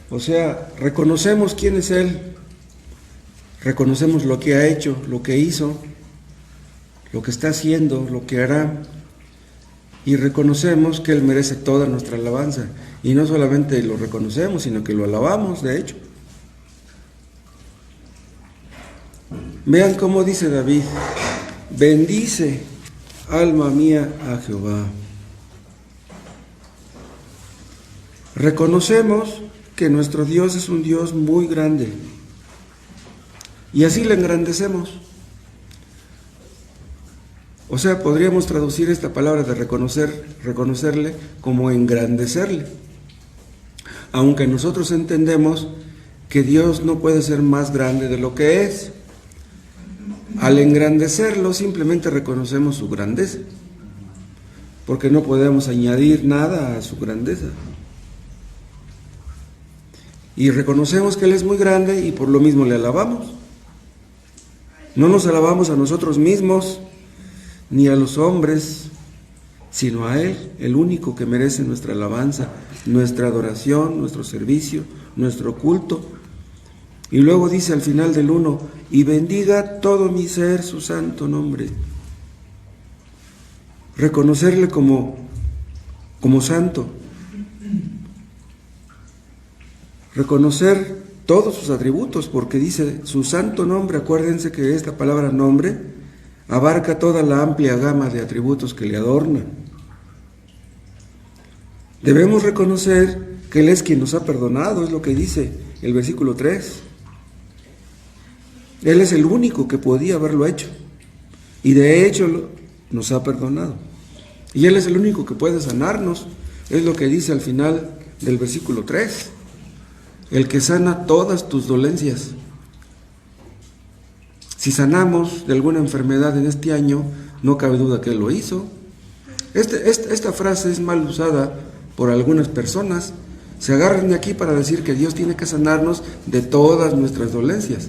O sea, reconocemos quién es Él, reconocemos lo que ha hecho, lo que hizo, lo que está haciendo, lo que hará, y reconocemos que Él merece toda nuestra alabanza. Y no solamente lo reconocemos, sino que lo alabamos, de hecho. Vean cómo dice David: bendice, alma mía, a Jehová. Reconocemos que nuestro Dios es un Dios muy grande, y así le engrandecemos. O sea, podríamos traducir esta palabra de reconocerle como engrandecerle. Aunque nosotros entendemos que Dios no puede ser más grande de lo que es. Al engrandecerlo simplemente reconocemos su grandeza, porque no podemos añadir nada a su grandeza. Y reconocemos que Él es muy grande y por lo mismo le alabamos. No nos alabamos a nosotros mismos ni a los hombres, sino a Él, el único que merece nuestra alabanza, nuestra adoración, nuestro servicio, nuestro culto. Y luego dice al final del 1: y bendiga todo mi ser su santo nombre. Reconocerle como santo. Reconocer todos sus atributos, porque dice su santo nombre. Acuérdense que esta palabra nombre abarca toda la amplia gama de atributos que le adornan. Debemos reconocer que Él es quien nos ha perdonado, es lo que dice el versículo 3. Él es el único que podía haberlo hecho, y de hecho nos ha perdonado. Y Él es el único que puede sanarnos, es lo que dice al final del versículo 3. El que sana todas tus dolencias. Si sanamos de alguna enfermedad en este año, no cabe duda que Él lo hizo. Esta frase es mal usada por algunas personas. Se agarran de aquí para decir que Dios tiene que sanarnos de todas nuestras dolencias.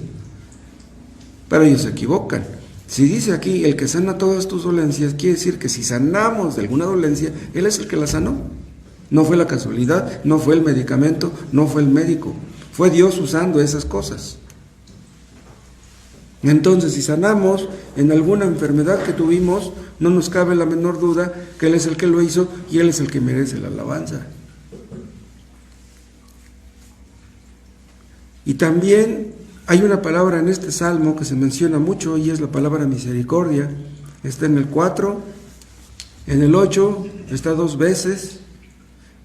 Pero ellos se equivocan. Si dice aquí el que sana todas tus dolencias, quiere decir que si sanamos de alguna dolencia, Él es el que la sanó. No fue la casualidad, no fue el medicamento, no fue el médico. Fue Dios usando esas cosas. Entonces, si sanamos en alguna enfermedad que tuvimos, no nos cabe la menor duda que Él es el que lo hizo y Él es el que merece la alabanza. Y también hay una palabra en este salmo que se menciona mucho y es la palabra misericordia. Está en el 4, en el 8, está 2 veces.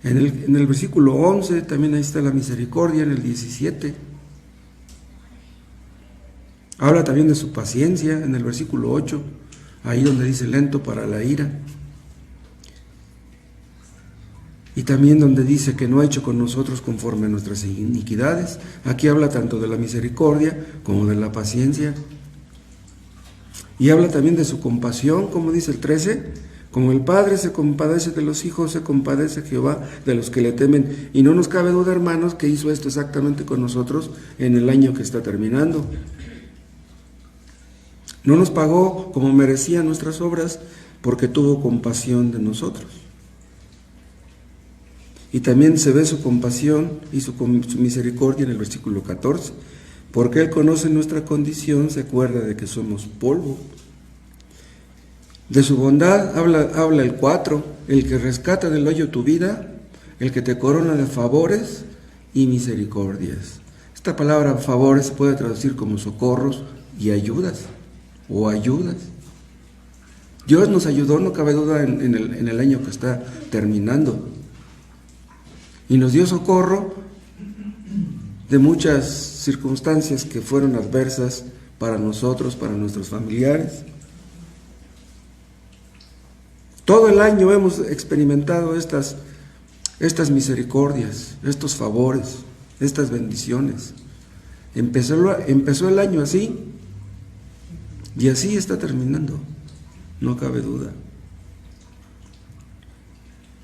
En el versículo 11 también ahí está la misericordia, en el 17. Habla también de su paciencia, en el versículo 8, ahí donde dice lento para la ira. Y también donde dice que no ha hecho con nosotros conforme a nuestras iniquidades. Aquí habla tanto de la misericordia como de la paciencia. Y habla también de su compasión, como dice el 13. Como el Padre se compadece de los hijos, se compadece Jehová de los que le temen. Y no nos cabe duda, hermanos, que hizo esto exactamente con nosotros en el año que está terminando. No nos pagó como merecían nuestras obras, porque tuvo compasión de nosotros. Y también se ve su compasión y su misericordia en el versículo 14. Porque Él conoce nuestra condición, se acuerda de que somos polvo. De su bondad habla el 4, el que rescata del hoyo tu vida, el que te corona de favores y misericordias. Esta palabra favores se puede traducir como socorros y ayudas, o ayudas. Dios nos ayudó, no cabe duda, en el año que está terminando. Y nos dio socorro de muchas circunstancias que fueron adversas para nosotros, para nuestros familiares. Todo el año hemos experimentado estas misericordias, estos favores, estas bendiciones. Empezó el año así y así está terminando, no cabe duda.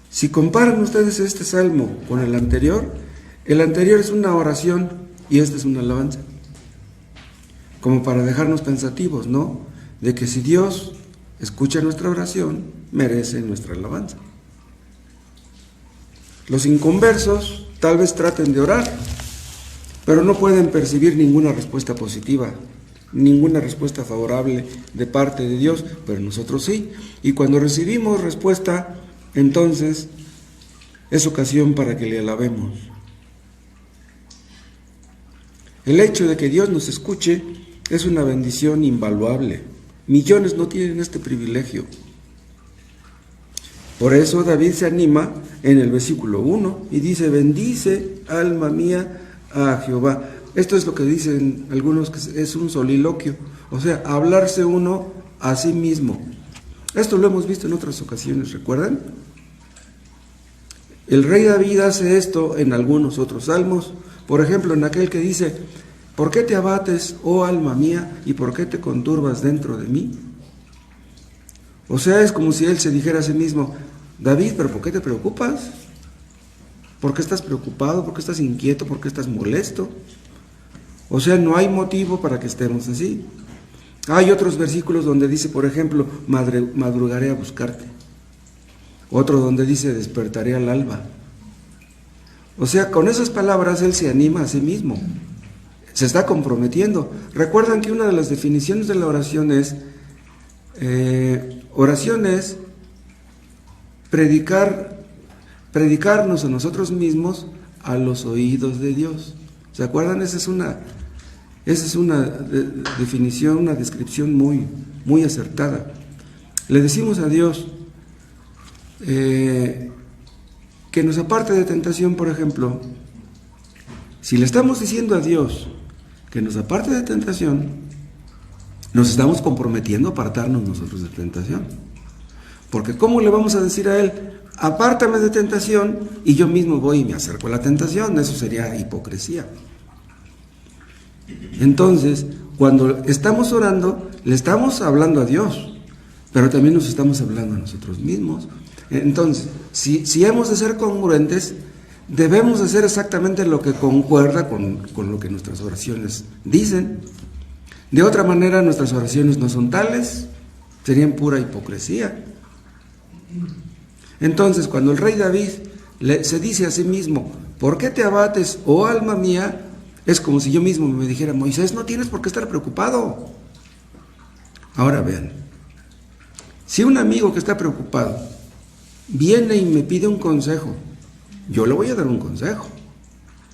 Si comparan ustedes este salmo con el anterior es una oración y este es una alabanza. Como para dejarnos pensativos, ¿no? De que si Dios escucha nuestra oración, merece nuestra alabanza. Los inconversos tal vez traten de orar, pero no pueden percibir ninguna respuesta positiva, ninguna respuesta favorable de parte de Dios, pero nosotros sí. Y cuando recibimos respuesta, entonces es ocasión para que le alabemos. El hecho de que Dios nos escuche es una bendición invaluable. Millones no tienen este privilegio. Por eso David se anima en el versículo 1 y dice: bendice, alma mía, a Jehová. Esto es lo que dicen algunos, que es un soliloquio, o sea, hablarse uno a sí mismo. Esto lo hemos visto en otras ocasiones, ¿recuerdan? El rey David hace esto en algunos otros salmos, por ejemplo, en aquel que dice: ¿por qué te abates, oh alma mía, y por qué te conturbas dentro de mí? O sea, es como si él se dijera a sí mismo: David, ¿pero por qué te preocupas? ¿Por qué estás preocupado? ¿Por qué estás inquieto? ¿Por qué estás molesto? O sea, no hay motivo para que estemos así. Hay otros versículos donde dice, por ejemplo, madrugaré a buscarte. Otro donde dice, despertaré al alba. O sea, con esas palabras él se anima a sí mismo. Se está comprometiendo. Recuerdan que una de las definiciones de la oración es predicarnos a nosotros mismos a los oídos de Dios. ¿Se acuerdan? Esa es una definición, una descripción muy, muy acertada. Le decimos a Dios que nos aparte de tentación, por ejemplo. Si le estamos diciendo a Dios que nos aparte de tentación, nos estamos comprometiendo a apartarnos nosotros de tentación. Porque ¿cómo le vamos a decir a Él: apártame de tentación, y yo mismo voy y me acerco a la tentación? Eso sería hipocresía. Entonces, cuando estamos orando, le estamos hablando a Dios, pero también nos estamos hablando a nosotros mismos. Entonces, si hemos de ser congruentes, debemos hacer exactamente lo que concuerda con lo que nuestras oraciones dicen. De otra manera, nuestras oraciones no son tales, serían pura hipocresía. Entonces, cuando el rey David se dice a sí mismo: ¿por qué te abates, oh alma mía?, es como si yo mismo me dijera: Moisés, no tienes por qué estar preocupado. Ahora vean, si un amigo que está preocupado viene y me pide un consejo, yo le voy a dar un consejo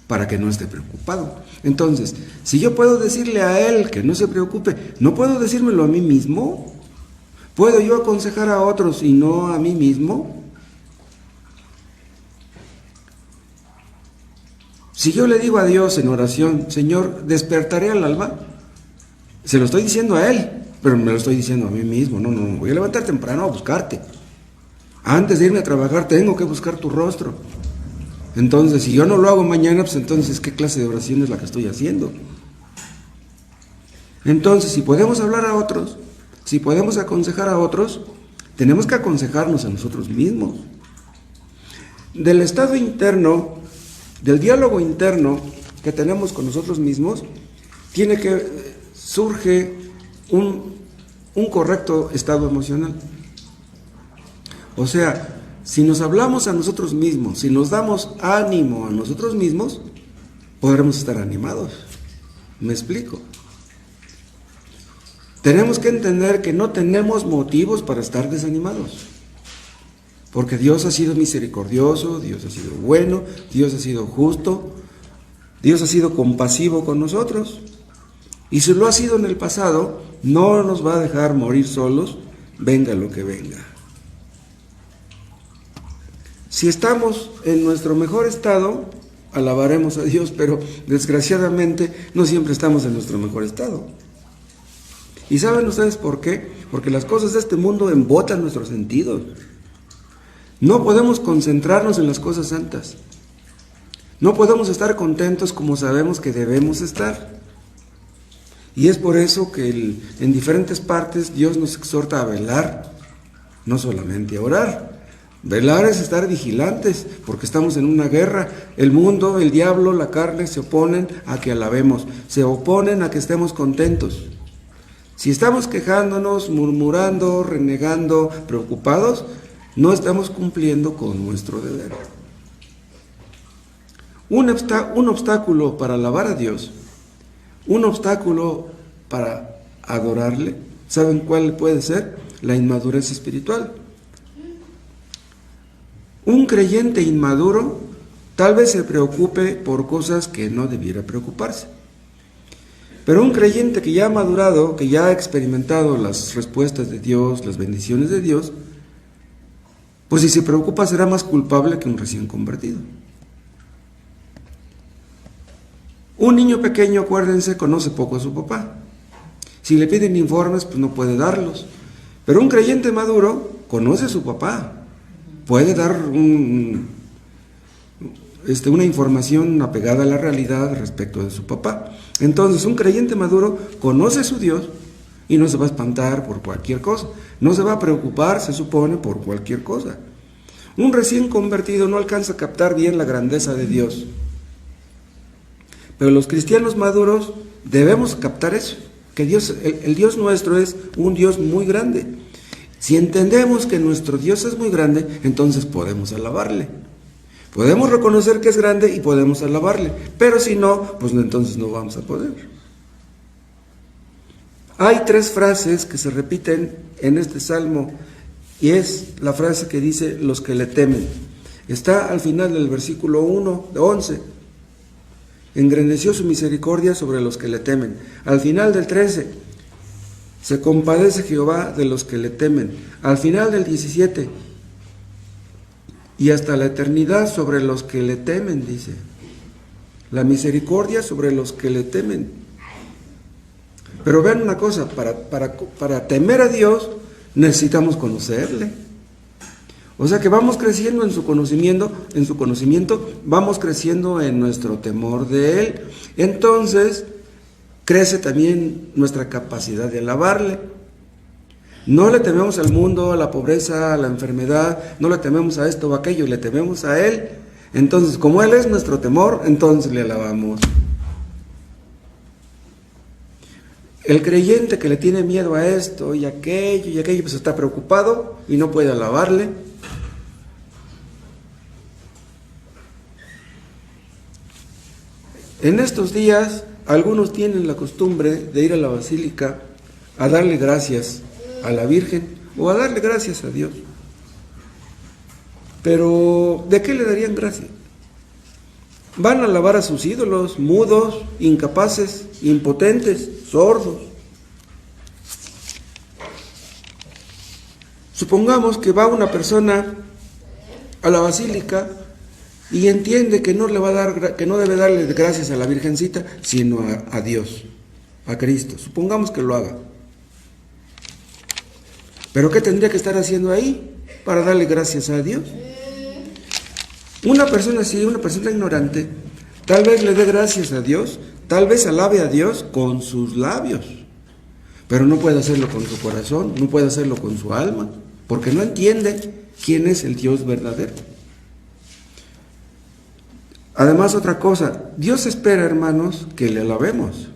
para que no esté preocupado. Entonces, si yo puedo decirle a él que no se preocupe, ¿no puedo decírmelo a mí mismo? ¿Puedo yo aconsejar a otros y no a mí mismo? Si yo le digo a Dios en oración: Señor, despertaré al alba, se lo estoy diciendo a Él, pero me lo estoy diciendo a mí mismo. No, voy a levantar temprano a buscarte. Antes de irme a trabajar tengo que buscar tu rostro. Entonces, si yo no lo hago mañana, pues entonces, ¿qué clase de oración es la que estoy haciendo? Entonces, si podemos hablar a otros, si podemos aconsejar a otros, tenemos que aconsejarnos a nosotros mismos. Del estado interno, del diálogo interno que tenemos con nosotros mismos, surge un correcto estado emocional. O sea, si nos hablamos a nosotros mismos, si nos damos ánimo a nosotros mismos, podremos estar animados. ¿Me explico? Tenemos que entender que no tenemos motivos para estar desanimados. Porque Dios ha sido misericordioso, Dios ha sido bueno, Dios ha sido justo, Dios ha sido compasivo con nosotros. Y si lo ha sido en el pasado, no nos va a dejar morir solos, venga lo que venga. Si estamos en nuestro mejor estado, alabaremos a Dios, pero desgraciadamente no siempre estamos en nuestro mejor estado. ¿Y saben ustedes por qué? Porque las cosas de este mundo embotan nuestros sentidos. No podemos concentrarnos en las cosas santas. No podemos estar contentos como sabemos que debemos estar. Y es por eso que en diferentes partes Dios nos exhorta a velar, no solamente a orar. Velar es estar vigilantes, porque estamos en una guerra. El mundo, el diablo, la carne se oponen a que alabemos, se oponen a que estemos contentos. Si estamos quejándonos, murmurando, renegando, preocupados, no estamos cumpliendo con nuestro deber. Un obstáculo para alabar a Dios, un obstáculo para adorarle, ¿saben cuál puede ser? La inmadurez espiritual. Un creyente inmaduro tal vez se preocupe por cosas que no debiera preocuparse. Pero un creyente que ya ha madurado, que ya ha experimentado las respuestas de Dios, las bendiciones de Dios, pues si se preocupa será más culpable que un recién convertido. Un niño pequeño, acuérdense, conoce poco a su papá. Si le piden informes, pues no puede darlos. Pero un creyente maduro conoce a su papá. Puede dar una información apegada a la realidad respecto de su papá. Entonces, un creyente maduro conoce a su Dios y no se va a espantar por cualquier cosa. No se va a preocupar, se supone, por cualquier cosa. Un recién convertido no alcanza a captar bien la grandeza de Dios. Pero los cristianos maduros debemos captar eso, que Dios, el Dios nuestro es un Dios muy grande. Si entendemos que nuestro Dios es muy grande, entonces podemos alabarle. Podemos reconocer que es grande y podemos alabarle. Pero si no, pues entonces no vamos a poder. Hay 3 frases que se repiten en este salmo y es la frase que dice los que le temen. Está al final del versículo 11. Engrandeció su misericordia sobre los que le temen. Al final del 13, se compadece Jehová de los que le temen. Al final del 17, y hasta la eternidad sobre los que le temen, dice. La misericordia sobre los que le temen. Pero vean una cosa, para temer a Dios necesitamos conocerle. O sea que vamos creciendo en su conocimiento, vamos creciendo en nuestro temor de Él. Entonces, crece también nuestra capacidad de alabarle. No le tememos al mundo, a la pobreza, a la enfermedad, no le tememos a esto o aquello, le tememos a Él. Entonces, como Él es nuestro temor, entonces le alabamos. El creyente que le tiene miedo a esto y aquello, pues está preocupado y no puede alabarle. En estos días, algunos tienen la costumbre de ir a la basílica a darle gracias a la Virgen o a darle gracias a Dios. Pero, ¿de qué le darían gracias? Van a alabar a sus ídolos, mudos, incapaces, impotentes, sordos. Supongamos que va una persona a la basílica y entiende que no debe darle gracias a la Virgencita, sino a Dios, a Cristo. Supongamos que lo haga. ¿Pero qué tendría que estar haciendo ahí para darle gracias a Dios? Una persona así, una persona ignorante, tal vez le dé gracias a Dios, tal vez alabe a Dios con sus labios, pero no puede hacerlo con su corazón, no puede hacerlo con su alma, porque no entiende quién es el Dios verdadero. Además, otra cosa, Dios espera, hermanos, que le alabemos.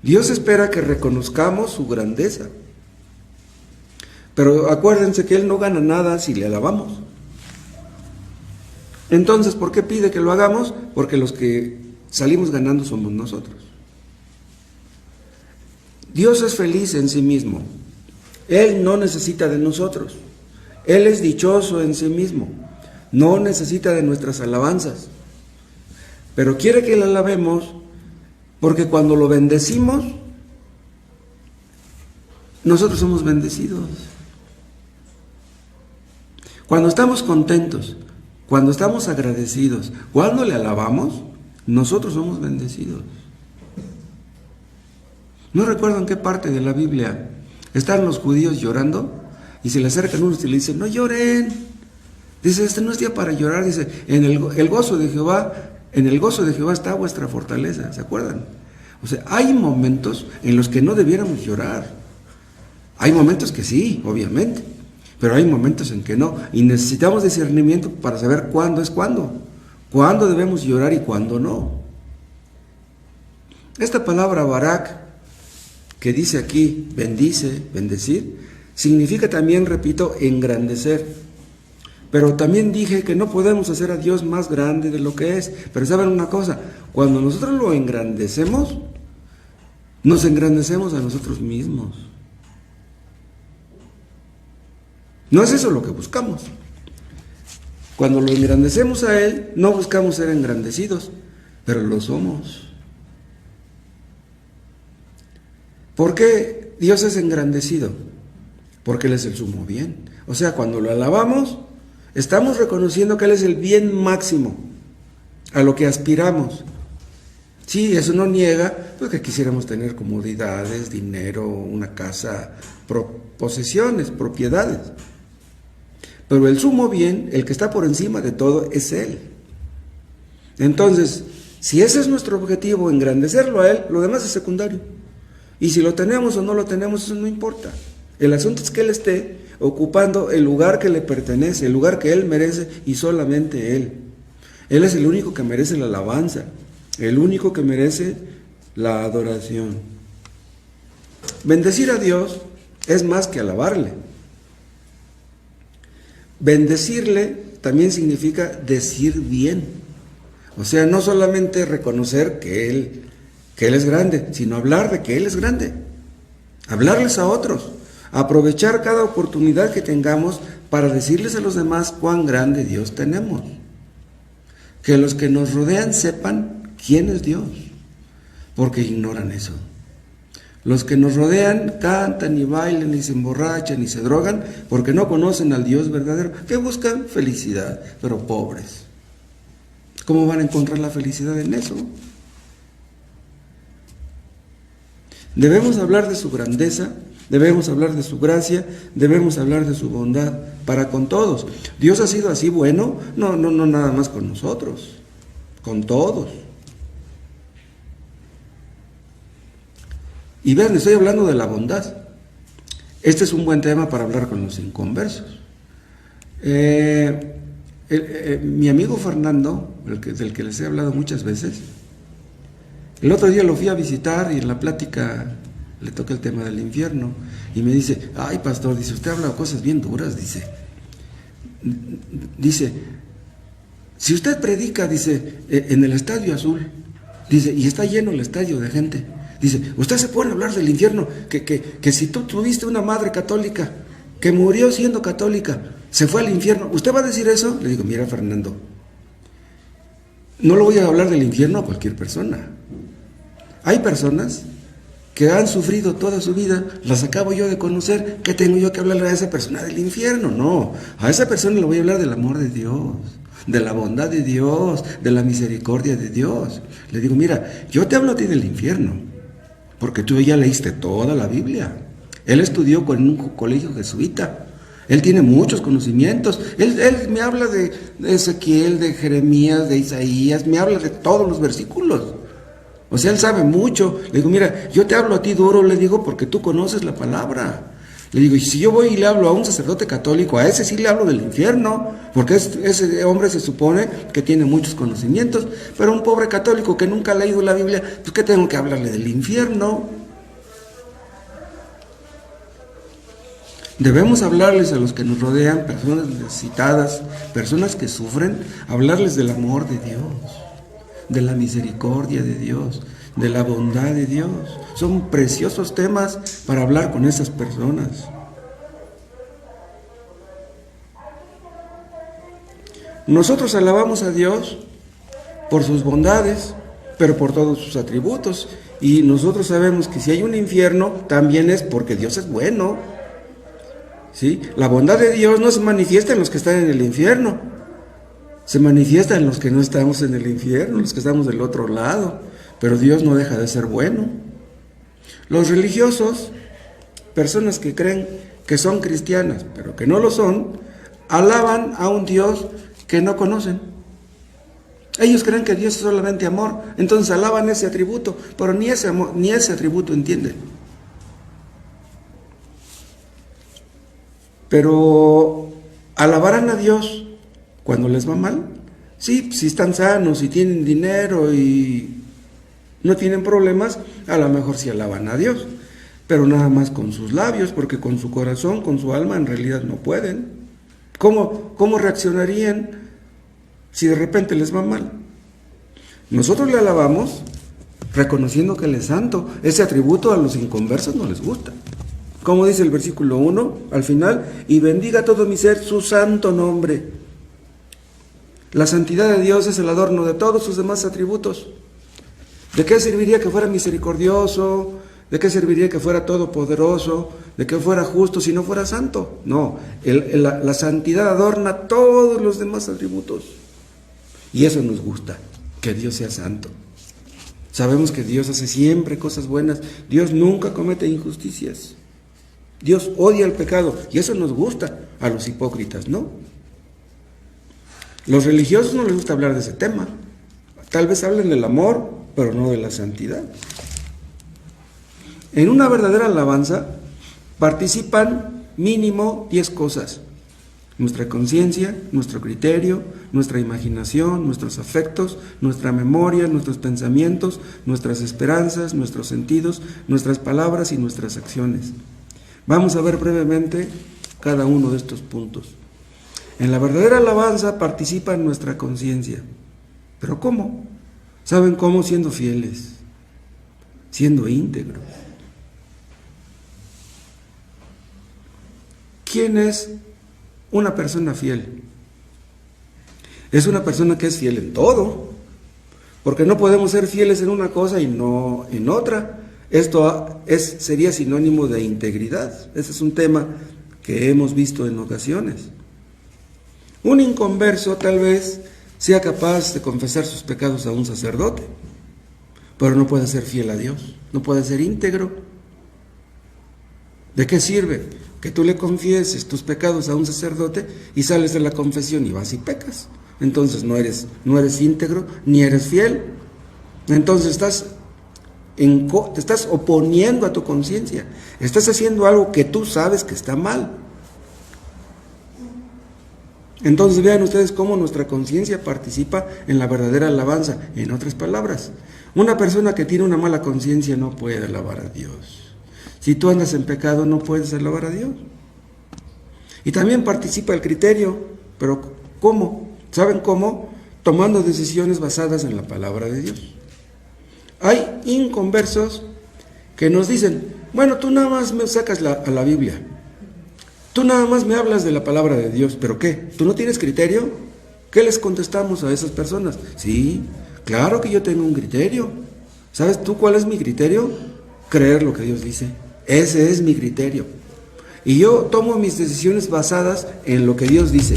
Dios espera que reconozcamos su grandeza. Pero acuérdense que Él no gana nada si le alabamos. Entonces, ¿por qué pide que lo hagamos? Porque los que salimos ganando somos nosotros. Dios es feliz en sí mismo. Él no necesita de nosotros. Él es dichoso en sí mismo. No necesita de nuestras alabanzas. Pero quiere que le alabemos porque cuando lo bendecimos, nosotros somos bendecidos. Cuando estamos contentos, cuando estamos agradecidos, cuando le alabamos, nosotros somos bendecidos. No recuerdo en qué parte de la Biblia están los judíos llorando y se le acercan unos y le dicen, no lloren. Dice, este no es día para llorar. Dice, en el gozo de Jehová está vuestra fortaleza. ¿Se acuerdan? O sea, hay momentos en los que no debiéramos llorar. Hay momentos que sí, obviamente, pero hay momentos en que no. Y necesitamos discernimiento para saber cuándo es cuándo. Cuándo debemos llorar y cuándo no. Esta palabra barak, que dice aquí, bendice, bendecir, significa también, repito, engrandecer. Pero también dije que no podemos hacer a Dios más grande de lo que es. Pero ¿saben una cosa? Cuando nosotros lo engrandecemos, nos engrandecemos a nosotros mismos. No es eso lo que buscamos. Cuando lo engrandecemos a Él, no buscamos ser engrandecidos, pero lo somos. ¿Por qué Dios es engrandecido? Porque Él es el sumo bien. O sea, cuando lo alabamos, estamos reconociendo que Él es el bien máximo a lo que aspiramos. Sí, eso no niega pues, que quisiéramos tener comodidades, dinero, una casa, posesiones, propiedades. Pero el sumo bien, el que está por encima de todo, es Él. Entonces, si ese es nuestro objetivo, engrandecerlo a Él, lo demás es secundario. Y si lo tenemos o no lo tenemos, eso no importa. El asunto es que Él esté ocupando el lugar que le pertenece, el lugar que Él merece y solamente Él. Él es el único que merece la alabanza, el único que merece la adoración. Bendecir a Dios es más que alabarle. Bendecirle también significa decir bien. O sea, no solamente reconocer que Él es grande, sino hablar de que Él es grande. Hablarles a otros. Aprovechar cada oportunidad que tengamos para decirles a los demás cuán grande Dios tenemos. Que los que nos rodean sepan quién es Dios, porque ignoran eso. Los que nos rodean cantan y bailan y se emborrachan y se drogan porque no conocen al Dios verdadero, que buscan felicidad, pero pobres. ¿Cómo van a encontrar la felicidad en eso? Debemos hablar de su grandeza, debemos hablar de su gracia, debemos hablar de su bondad para con todos. Dios ha sido así bueno, no nada más con nosotros, con todos. Y vean, estoy hablando de la bondad. Este es un buen tema para hablar con los inconversos. Mi amigo Fernando, del que les he hablado muchas veces, el otro día lo fui a visitar y en la plática le toqué el tema del infierno y me dice, ay pastor, dice, usted habla de cosas bien duras, dice, si usted predica, dice, en el Estadio Azul, dice, y está lleno el estadio de gente, dice, usted se pone a hablar del infierno, que si tú tuviste una madre católica que murió siendo católica, se fue al infierno, ¿usted va a decir eso? Le digo, mira Fernando, no lo voy a hablar del infierno a cualquier persona. Hay personas que han sufrido toda su vida, las acabo yo de conocer, ¿qué tengo yo que hablarle a esa persona del infierno? No, a esa persona le voy a hablar del amor de Dios, de la bondad de Dios, de la misericordia de Dios. Le digo, mira, yo te hablo a ti del infierno, porque tú ya leíste toda la Biblia. Él estudió con un colegio jesuita. Él tiene muchos conocimientos. Él me habla de Ezequiel, de Jeremías, de Isaías, me habla de todos los versículos. O sea, él sabe mucho. Le digo, mira, yo te hablo a ti duro, le digo, porque tú conoces la palabra. Le digo, y si yo voy y le hablo a un sacerdote católico, a ese sí le hablo del infierno, porque ese hombre se supone que tiene muchos conocimientos, pero un pobre católico que nunca ha leído la Biblia, pues ¿qué tengo que hablarle del infierno? Debemos hablarles a los que nos rodean, personas necesitadas, personas que sufren, hablarles del amor de Dios, de la misericordia de Dios, de la bondad de Dios. Son preciosos temas para hablar con esas personas. Nosotros alabamos a Dios por sus bondades, pero por todos sus atributos. Y nosotros sabemos que si hay un infierno, también es porque Dios es bueno. ¿Sí? La bondad de Dios no se manifiesta en los que están en el infierno. Se manifiesta en los que no estamos en el infierno, los que estamos del otro lado, pero Dios no deja de ser bueno. Los religiosos, personas que creen que son cristianas, pero que no lo son, alaban a un Dios que no conocen. Ellos creen que Dios es solamente amor, entonces alaban ese atributo, pero ni ese amor, ni ese atributo entienden. Pero alabarán a Dios cuando les va mal. Sí, si están sanos, si tienen dinero y no tienen problemas, a lo mejor sí alaban a Dios, pero nada más con sus labios, porque con su corazón, con su alma, en realidad no pueden. ¿Cómo reaccionarían si de repente les va mal? Nosotros le alabamos reconociendo que Él es santo. Ese atributo a los inconversos no les gusta. Como dice el versículo 1 al final, y bendiga todo mi ser su santo nombre. La santidad de Dios es el adorno de todos sus demás atributos. ¿De qué serviría que fuera misericordioso? ¿De qué serviría que fuera todopoderoso? ¿De que fuera justo si no fuera santo? No, la santidad adorna todos los demás atributos. Y eso nos gusta, que Dios sea santo. Sabemos que Dios hace siempre cosas buenas. Dios nunca comete injusticias. Dios odia el pecado y eso nos gusta a los hipócritas, ¿no? Los religiosos no les gusta hablar de ese tema. Tal vez hablen del amor, pero no de la santidad. En una verdadera alabanza participan mínimo 10 cosas: nuestra conciencia, nuestro criterio, nuestra imaginación, nuestros afectos, nuestra memoria, nuestros pensamientos, nuestras esperanzas, nuestros sentidos, nuestras palabras y nuestras acciones. Vamos a ver brevemente cada uno de estos puntos. En la verdadera alabanza participa nuestra conciencia. ¿Pero cómo? ¿Saben cómo? Siendo fieles, siendo íntegros. ¿Quién es una persona fiel? Es una persona que es fiel en todo, porque no podemos ser fieles en una cosa y no en otra. Esto sería sinónimo de integridad. Ese es un tema que hemos visto en ocasiones. Un inconverso tal vez sea capaz de confesar sus pecados a un sacerdote, pero no puede ser fiel a Dios, no puede ser íntegro. ¿De qué sirve que tú le confieses tus pecados a un sacerdote y sales de la confesión y vas y pecas? Entonces no eres íntegro ni eres fiel. Entonces te estás oponiendo a tu conciencia, estás haciendo algo que tú sabes que está mal. Entonces vean ustedes cómo nuestra conciencia participa en la verdadera alabanza. En otras palabras, una persona que tiene una mala conciencia no puede alabar a Dios. Si tú andas en pecado no puedes alabar a Dios. Y también participa el criterio. ¿Pero cómo? ¿Saben cómo? Tomando decisiones basadas en la palabra de Dios. Hay inconversos que nos dicen: bueno, tú nada más me sacas a la Biblia, tú nada más me hablas de la palabra de Dios, ¿pero qué? ¿Tú no tienes criterio? ¿Qué les contestamos a esas personas? Sí, claro que yo tengo un criterio. ¿Sabes tú cuál es mi criterio? Creer lo que Dios dice. Ese es mi criterio. Y yo tomo mis decisiones basadas en lo que Dios dice.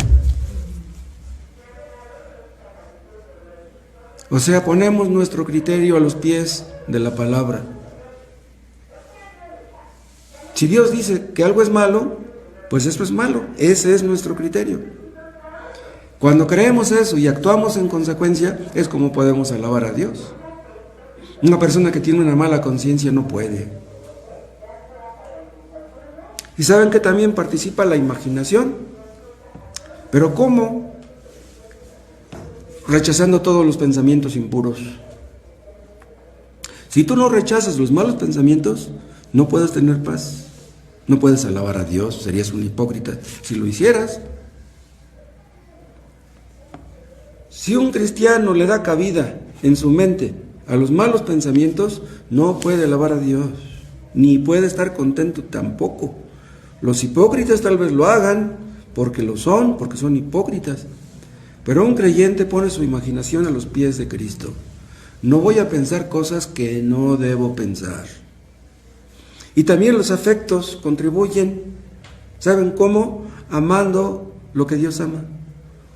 O sea, ponemos nuestro criterio a los pies de la palabra. Si Dios dice que algo es malo, pues eso es malo. Ese es nuestro criterio. Cuando creemos eso y actuamos en consecuencia, es como podemos alabar a Dios. Una persona que tiene una mala conciencia no puede. Y saben que también participa la imaginación. ¿Pero cómo? Rechazando todos los pensamientos impuros. Si tú no rechazas los malos pensamientos, no puedes tener paz. No puedes alabar a Dios, serías un hipócrita si lo hicieras. Si un cristiano le da cabida en su mente a los malos pensamientos, no puede alabar a Dios, ni puede estar contento tampoco. Los hipócritas tal vez lo hagan porque son hipócritas. Pero un creyente pone su imaginación a los pies de Cristo. No voy a pensar cosas que no debo pensar. Y también los afectos contribuyen. ¿Saben cómo? Amando lo que Dios ama,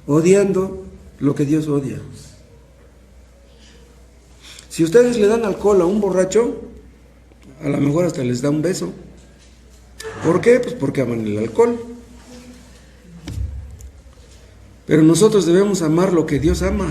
odiando lo que Dios odia. Si ustedes le dan alcohol a un borracho, a lo mejor hasta les da un beso. ¿Por qué? Pues porque aman el alcohol. Pero nosotros debemos amar lo que Dios ama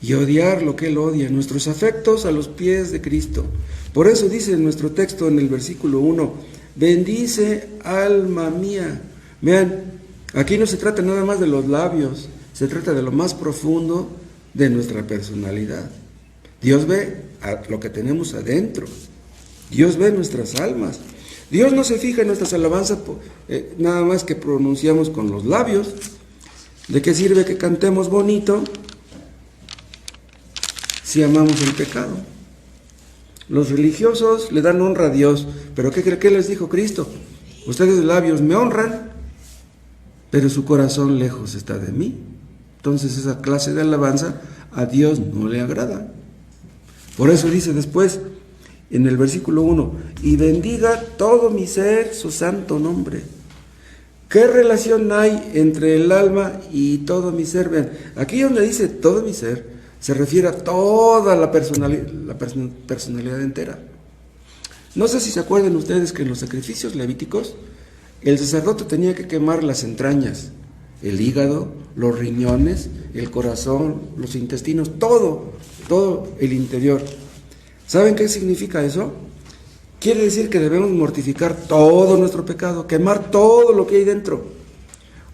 y odiar lo que Él odia, nuestros afectos a los pies de Cristo. Por eso dice en nuestro texto en el versículo 1, bendice alma mía. Vean, aquí no se trata nada más de los labios, se trata de lo más profundo de nuestra personalidad. Dios ve lo que tenemos adentro, Dios ve nuestras almas. Dios no se fija en nuestras alabanzas nada más que pronunciamos con los labios. ¿De qué sirve que cantemos bonito si amamos el pecado? Los religiosos le dan honra a Dios, pero ¿qué les dijo Cristo? Ustedes de labios me honran, pero su corazón lejos está de mí. Entonces esa clase de alabanza a Dios no le agrada. Por eso dice después, en el versículo 1, y bendiga todo mi ser su santo nombre. ¿Qué relación hay entre el alma y todo mi ser? Vean, aquí donde dice todo mi ser, se refiere a toda la personalidad entera. No sé si se acuerdan ustedes que en los sacrificios levíticos, el sacerdote tenía que quemar las entrañas, el hígado, los riñones, el corazón, los intestinos, todo el interior. ¿Saben qué significa eso? Quiere decir que debemos mortificar todo nuestro pecado, quemar todo lo que hay dentro,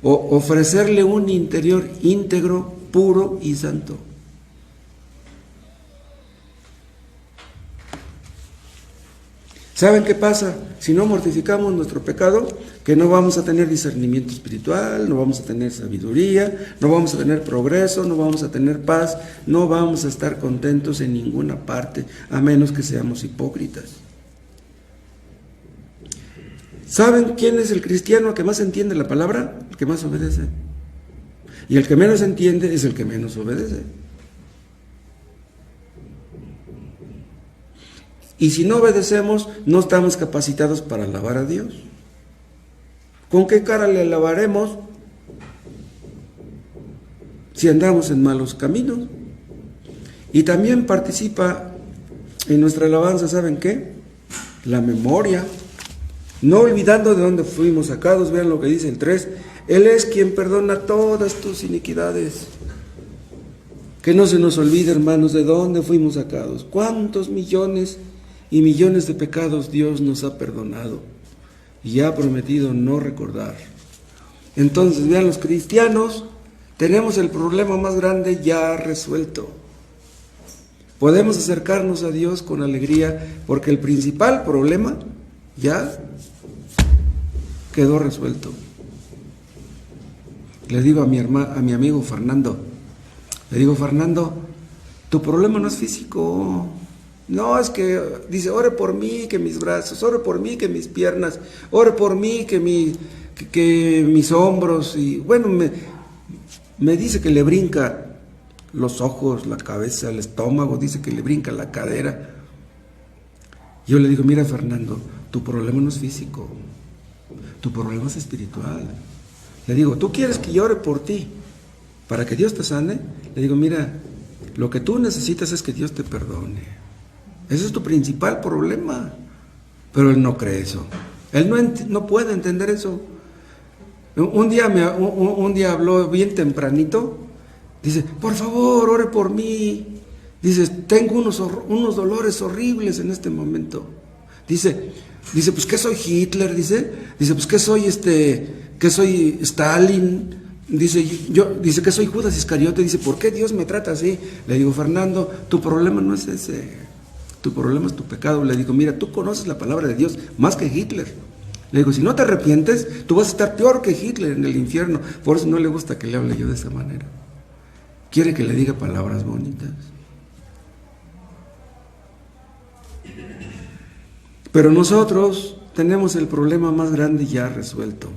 o ofrecerle un interior íntegro, puro y santo. ¿Saben qué pasa? Si no mortificamos nuestro pecado, que no vamos a tener discernimiento espiritual, no vamos a tener sabiduría, no vamos a tener progreso, no vamos a tener paz, no vamos a estar contentos en ninguna parte, a menos que seamos hipócritas. ¿Saben quién es el cristiano que más entiende la palabra? El que más obedece. Y el que menos entiende es el que menos obedece. Y si no obedecemos, no estamos capacitados para alabar a Dios. ¿Con qué cara le alabaremos si andamos en malos caminos? Y también participa en nuestra alabanza, ¿saben qué? La memoria. No olvidando de dónde fuimos sacados, vean lo que dice el 3. Él es quien perdona todas tus iniquidades. Que no se nos olvide, hermanos, de dónde fuimos sacados. ¿Cuántos millones y millones de pecados Dios nos ha perdonado y ha prometido no recordar? Entonces, vean, los cristianos tenemos el problema más grande ya resuelto. Podemos acercarnos a Dios con alegría porque el principal problema ya quedó resuelto. Le digo a mi amigo Fernando, le digo, Fernando, tu problema no es físico. No, es que, dice, ore por mí que mis brazos, ore por mí que mis piernas, ore por mí que mis hombros. Y bueno, me dice que le brinca los ojos, la cabeza, el estómago, dice que le brinca la cadera. Yo le digo, mira, Fernando, tu problema no es físico, tu problema es espiritual. Le digo, ¿tú quieres que yo ore por ti para que Dios te sane? Le digo, mira, lo que tú necesitas es que Dios te perdone. Ese es tu principal problema. Pero él no cree eso. Él no puede entender eso. Un día habló bien tempranito. Dice, por favor, ore por mí. Dice, tengo unos dolores horribles en este momento. Dice, pues ¿qué soy Hitler? Dice, pues ¿qué soy Stalin? Dice que soy Judas Iscariote. Dice, ¿por qué Dios me trata así? Le digo, Fernando, tu problema no es ese. Tu problema es tu pecado. Le digo, mira, tú conoces la palabra de Dios más que Hitler. Le digo, si no te arrepientes, tú vas a estar peor que Hitler en el infierno. Por eso no le gusta que le hable yo de esa manera. Quiere que le diga palabras bonitas. Pero nosotros tenemos el problema más grande ya resuelto.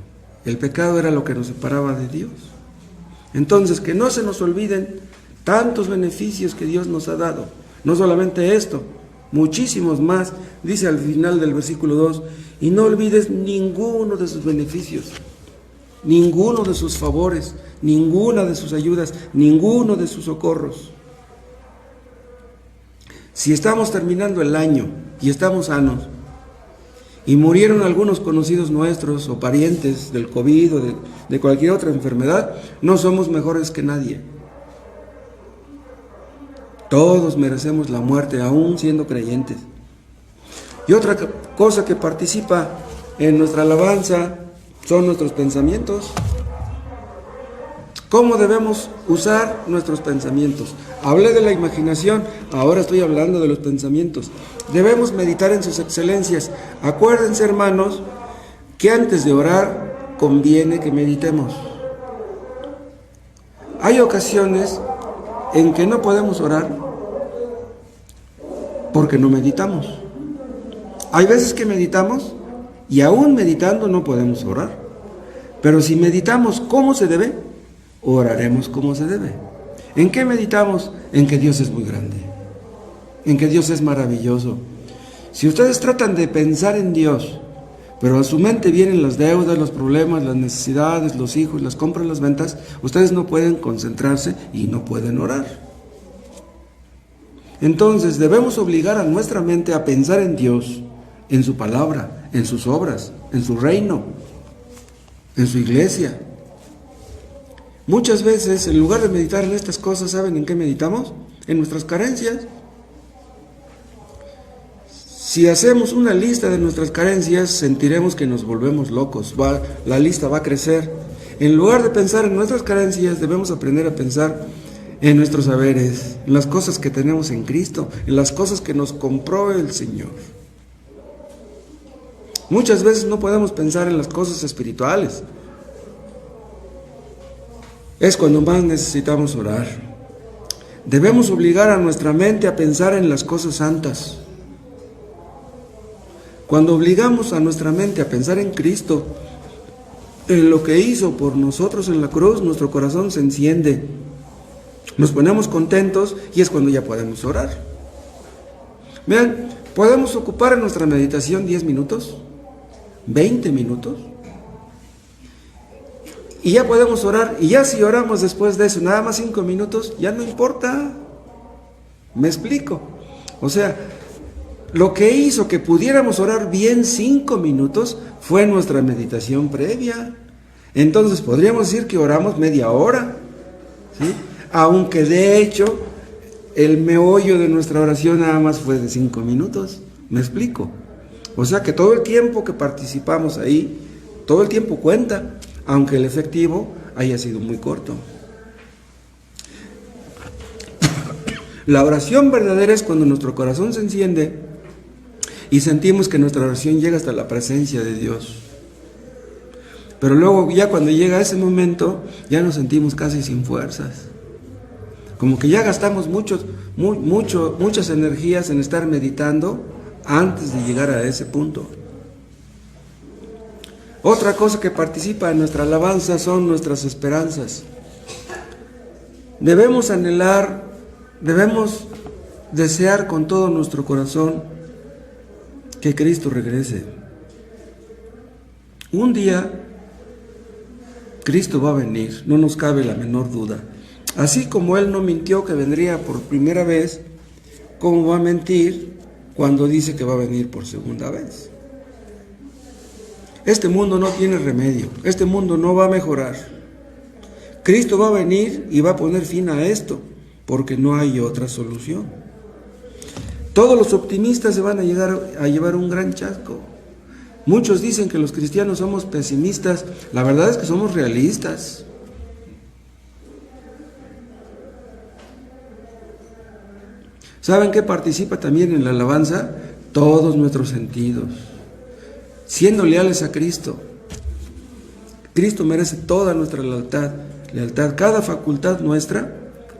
El pecado era lo que nos separaba de Dios. Entonces, que no se nos olviden tantos beneficios que Dios nos ha dado. No solamente esto, muchísimos más. Dice al final del versículo 2, y no olvides ninguno de sus beneficios, ninguno de sus favores, ninguna de sus ayudas, ninguno de sus socorros. Si estamos terminando el año y estamos sanos, y murieron algunos conocidos nuestros o parientes del COVID o de cualquier otra enfermedad, no somos mejores que nadie. Todos merecemos la muerte, aún siendo creyentes. Y otra cosa que participa en nuestra alabanza son nuestros pensamientos. ¿Cómo debemos usar nuestros pensamientos? Hablé de la imaginación, ahora estoy hablando de los pensamientos. Debemos meditar en sus excelencias. Acuérdense, hermanos, que antes de orar conviene que meditemos. Hay ocasiones en que no podemos orar porque no meditamos. Hay veces que meditamos y aún meditando no podemos orar. Pero si meditamos como se debe, oraremos como se debe. ¿En qué meditamos? En que Dios es muy grande, en que Dios es maravilloso. Si ustedes tratan de pensar en Dios, pero a su mente vienen las deudas, los problemas, las necesidades, los hijos, las compras, las ventas, ustedes no pueden concentrarse y no pueden orar. Entonces debemos obligar a nuestra mente a pensar en Dios, en su palabra, en sus obras, en su reino, en su iglesia. Muchas veces, en lugar de meditar en estas cosas, ¿saben en qué meditamos? En nuestras carencias. Si hacemos una lista de nuestras carencias, sentiremos que nos volvemos locos. La lista va a crecer. En lugar de pensar en nuestras carencias, debemos aprender a pensar en nuestros saberes, en las cosas que tenemos en Cristo, en las cosas que nos compró el Señor. Muchas veces no podemos pensar en las cosas espirituales. Es cuando más necesitamos orar. Debemos obligar a nuestra mente a pensar en las cosas santas. Cuando obligamos a nuestra mente a pensar en Cristo, en lo que hizo por nosotros en la cruz, nuestro corazón se enciende. Nos ponemos contentos y es cuando ya podemos orar. Vean, podemos ocupar en nuestra meditación 10 minutos, 20 minutos. Y ya podemos orar, y ya si oramos después de eso, nada más 5 minutos, ya no importa. ¿Me explico? O sea, lo que hizo que pudiéramos orar bien 5 minutos fue nuestra meditación previa. Entonces podríamos decir que oramos media hora, ¿sí? Aunque de hecho el meollo de nuestra oración nada más fue de 5 minutos. ¿Me explico? O sea que todo el tiempo que participamos ahí, todo el tiempo cuenta, aunque el efectivo haya sido muy corto. La oración verdadera es cuando nuestro corazón se enciende y sentimos que nuestra oración llega hasta la presencia de Dios. Pero luego ya cuando llega ese momento, ya nos sentimos casi sin fuerzas. Como que ya gastamos muchas energías en estar meditando antes de llegar a ese punto. Otra cosa que participa en nuestra alabanza son nuestras esperanzas. Debemos anhelar, debemos desear con todo nuestro corazón que Cristo regrese. Un día Cristo va a venir, no nos cabe la menor duda. Así como Él no mintió que vendría por primera vez, ¿cómo va a mentir cuando dice que va a venir por segunda vez? Este mundo no tiene remedio, este mundo no va a mejorar. Cristo va a venir y va a poner fin a esto, porque no hay otra solución. Todos los optimistas se van a llevar un gran chasco. Muchos dicen que los cristianos somos pesimistas, la verdad es que somos realistas. ¿Saben qué participa también en la alabanza? Todos nuestros sentidos. Siendo leales a Cristo. Cristo merece toda nuestra lealtad, cada facultad nuestra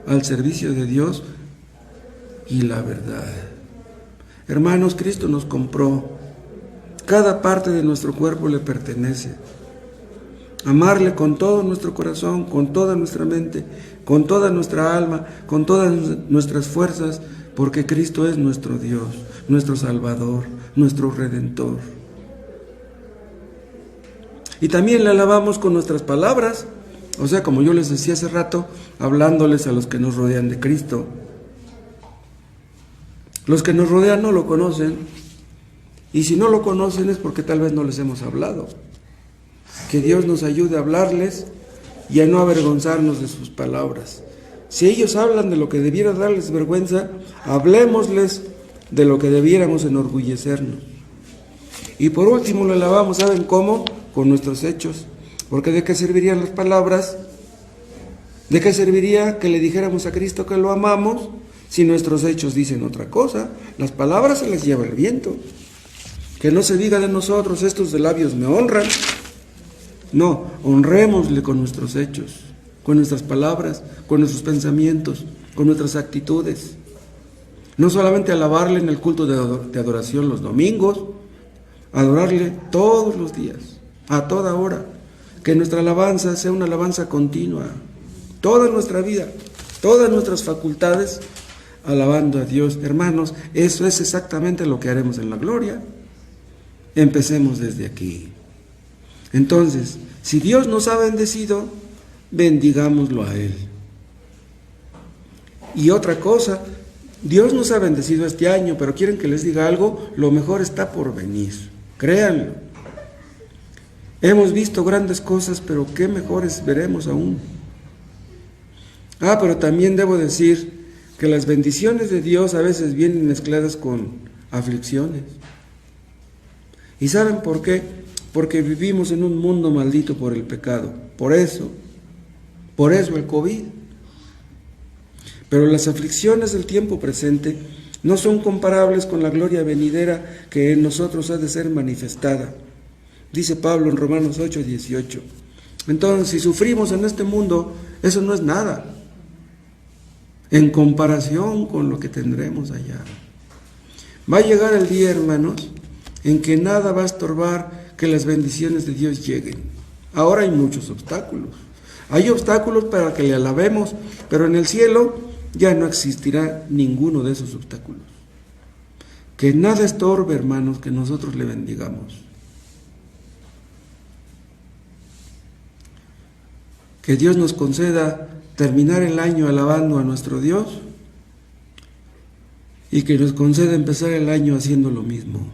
al servicio de Dios y la verdad. Hermanos, Cristo nos compró. Cada parte de nuestro cuerpo le pertenece. Amarle con todo nuestro corazón, con toda nuestra mente, con toda nuestra alma, con todas nuestras fuerzas, porque Cristo es nuestro Dios, nuestro Salvador, nuestro Redentor. Y también le alabamos con nuestras palabras, o sea, como yo les decía hace rato, hablándoles a los que nos rodean de Cristo. Los que nos rodean no lo conocen, y si no lo conocen es porque tal vez no les hemos hablado. Que Dios nos ayude a hablarles y a no avergonzarnos de sus palabras. Si ellos hablan de lo que debiera darles vergüenza, hablémosles de lo que debiéramos enorgullecernos. Y por último lo alabamos, ¿saben cómo? Con nuestros hechos. Porque ¿de qué servirían las palabras ¿De qué serviría que le dijéramos a Cristo que lo amamos si nuestros hechos dicen otra cosa? Las palabras se las lleva el viento. Que no se diga de nosotros, estos de labios me honran. No, honrémosle con nuestros hechos, con nuestras palabras, con nuestros pensamientos, con nuestras actitudes. No solamente alabarle en el culto de adoración los domingos, adorarle todos los días, a toda hora. Que nuestra alabanza sea una alabanza continua, toda nuestra vida, todas nuestras facultades, alabando a Dios. Hermanos, eso es exactamente lo que haremos en la gloria. Empecemos desde aquí. Entonces, si Dios nos ha bendecido, bendigámoslo a Él. Y otra cosa, Dios nos ha bendecido este año, pero quieren que les diga algo, lo mejor está por venir. Créanlo. Hemos visto grandes cosas, pero qué mejores veremos aún. Pero también debo decir que las bendiciones de Dios a veces vienen mezcladas con aflicciones. ¿Y saben por qué? Porque vivimos en un mundo maldito por el pecado. Por eso el COVID. Pero las aflicciones del tiempo presente no son comparables con la gloria venidera que en nosotros ha de ser manifestada. Dice Pablo en Romanos 8:18. Entonces, si sufrimos en este mundo, eso no es nada en comparación con lo que tendremos allá. Va a llegar el día, hermanos, en que nada va a estorbar que las bendiciones de Dios lleguen. Ahora hay muchos obstáculos. Hay obstáculos para que le alabemos, pero en el cielo ya no existirá ninguno de esos obstáculos. Que nada estorbe, hermanos, que nosotros le bendigamos. Que Dios nos conceda terminar el año alabando a nuestro Dios y que nos conceda empezar el año haciendo lo mismo.